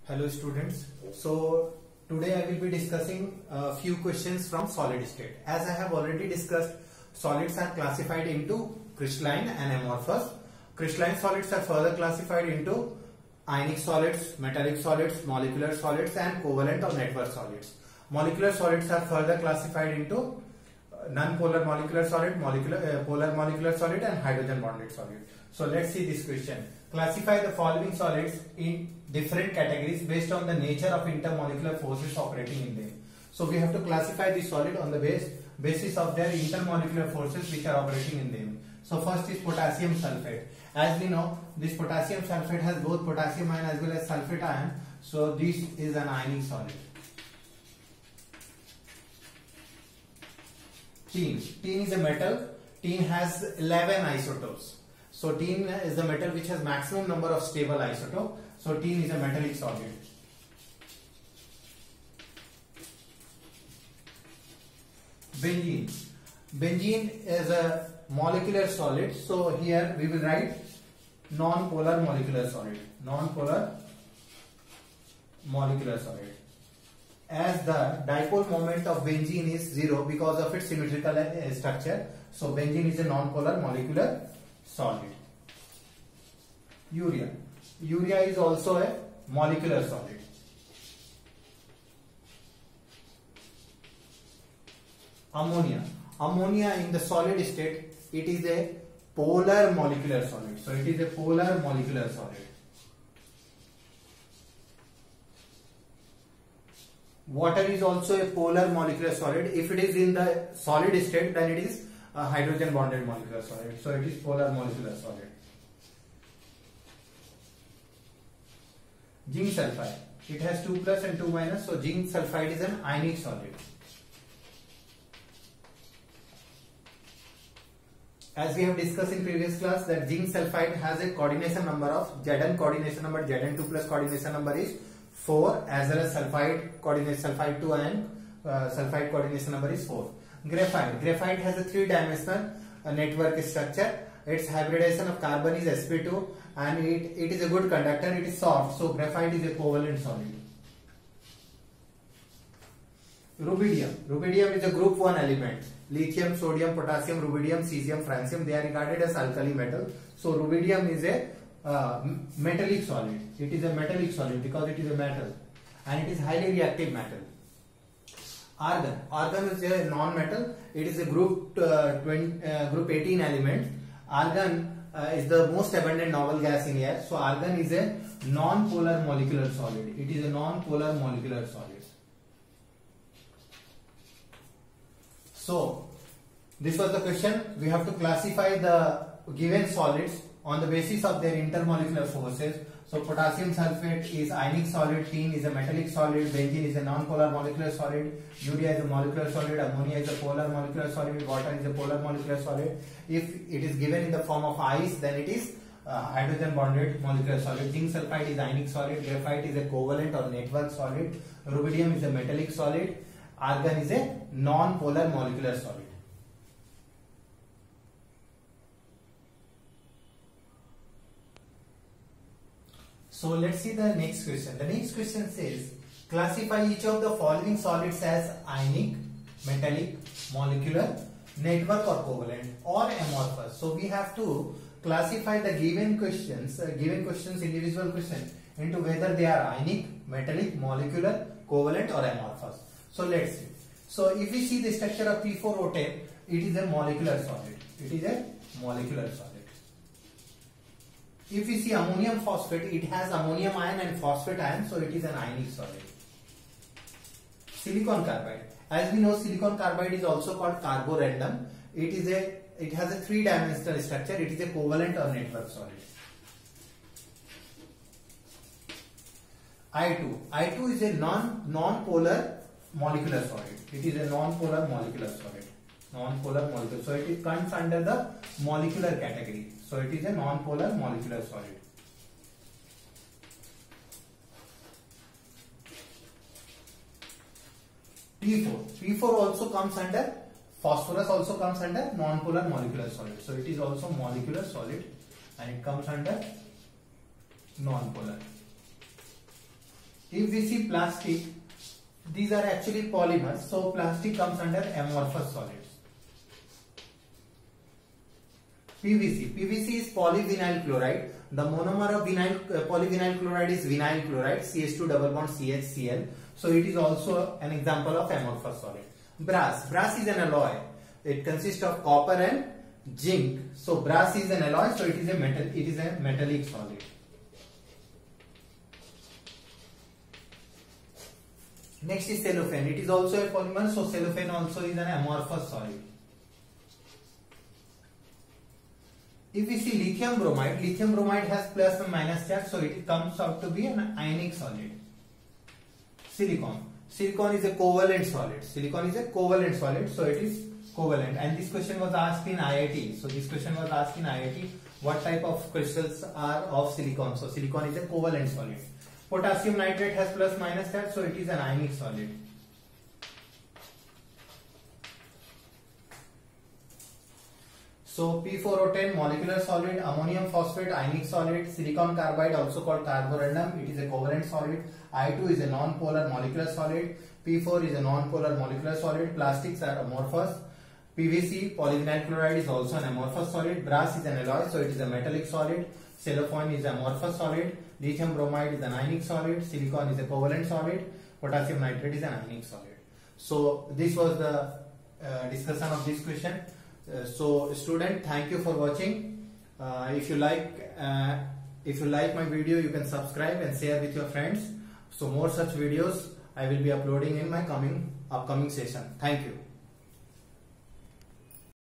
Hello students. So today I will be discussing a few questions from solid state. As I have already discussed, solids are classified into crystalline and amorphous. Crystalline solids are further classified into ionic solids, metallic solids, molecular solids and covalent or network solids. Molecular solids are further classified into non-polar molecular solid, polar molecular solid and hydrogen bonded solid. So let's see this question. Classify the following solids in different categories based on the nature of intermolecular forces operating in them. So we have to classify the solid on the basis of their intermolecular forces which are operating in them. So first is potassium sulfate. As we know, this potassium sulfate has both potassium ion as well as sulfate ion. So this is an ionic solid. Tin. Tin is a metal. Tin has 11 isotopes. So tin is the metal which has maximum number of stable isotope. So tin is a metallic solid. Benzene. Benzene is a molecular solid. So here we will write non-polar molecular solid. Non-polar molecular solid. As the dipole moment of benzene is 0 because of its symmetrical structure. So benzene is a non-polar molecular solid. Urea. Urea is also a molecular solid. Ammonia. Ammonia in the solid state, it is a polar molecular solid. So it is a polar molecular solid. Water is also a polar molecular solid. If it is in the solid state, then it is a hydrogen bonded molecular solid. So it is polar molecular solid. Zinc sulfide. It has 2 plus and 2 minus. So zinc sulfide is an ionic solid. As we have discussed in previous class that zinc sulfide has a coordination number of Zn coordination number, Zn2 plus coordination number is 4 as well as sulfide coordination, sulfide 2 and sulfide coordination number is 4. Graphite. Graphite has a 3-dimensional network structure. Its hybridization of carbon is sp2 and it is a good conductor. It is soft. So graphite is a covalent solid. Rubidium. Rubidium is a group 1 element. Lithium, sodium, potassium, rubidium, cesium, francium, they are regarded as alkali metal. So rubidium is a metallic solid. It is a metallic solid because it is a metal and it is highly reactive metal. Argon. Argon is a non-metal. It is a group 18 element. Argon is the most abundant noble gas in air. So argon is a non-polar molecular solid. It is a non-polar molecular solid. So this was the question. We have to classify the given solids on the basis of their intermolecular forces. So potassium sulfate is ionic solid, tin is a metallic solid, benzene is a non-polar molecular solid, urea is a molecular solid, ammonia is a polar molecular solid, water is a polar molecular solid. If it is given in the form of ice, then it is hydrogen bonded molecular solid. Zinc sulfide is ionic solid, graphite is a covalent or network solid, rubidium is a metallic solid, argon is a non-polar molecular solid. So let's see the next question. The next question says, classify each of the following solids as ionic, metallic, molecular, network or covalent or amorphous. So we have to classify the given questions, individual question into whether they are ionic, metallic, molecular, covalent or amorphous. So let's see. So if we see the structure of P4O10, it is a molecular solid. It is a molecular solid. If we see ammonium phosphate, it has ammonium ion and phosphate ion, so it is an ionic solid. Silicon carbide. As we know, silicon carbide is also called carborundum. It has a 3-dimensional structure. It is a covalent or network solid. I2 is a non-polar molecular solid. It is a non-polar molecular solid. Non-polar molecular. So it comes under the molecular category. So it is a non-polar molecular solid. P4 also comes under, phosphorus also comes under non-polar molecular solid. So it is also molecular solid and it comes under non-polar. If we see plastic, these are actually polymers, so plastic comes under amorphous solids. PVC is polyvinyl chloride. The monomer of polyvinyl chloride is vinyl chloride, CH2 double bond CHCl. So it is also an example of amorphous solid. Brass is an alloy. It consists of copper and zinc. So brass is an alloy, so it is a metallic solid. Next is cellophane. It is also a polymer, so cellophane also is an amorphous solid. If we see lithium bromide has plus and minus charge, so it comes out to be an ionic solid. Silicon is a covalent solid. So it is covalent. And this question was asked in IIT. What type of crystals are of silicon? So silicon is a covalent solid. Potassium nitrate has plus minus charge, so it is an ionic solid. So P4O10 molecular solid, ammonium phosphate ionic solid, silicon carbide also called carborundum, it is a covalent solid. I2 is a non-polar molecular solid, P4 is a non-polar molecular solid, plastics are amorphous. PVC, polyvinyl chloride, is also an amorphous solid. Brass is an alloy, so it is a metallic solid. Cellophane is amorphous solid. Lithium bromide is an ionic solid. Silicon is a covalent solid. Potassium nitrate is an ionic solid. So this was the discussion of this question. So student, thank you for watching. If you like my video, you can subscribe and share with your friends. So more such videos I will be uploading in my upcoming session. Thank you.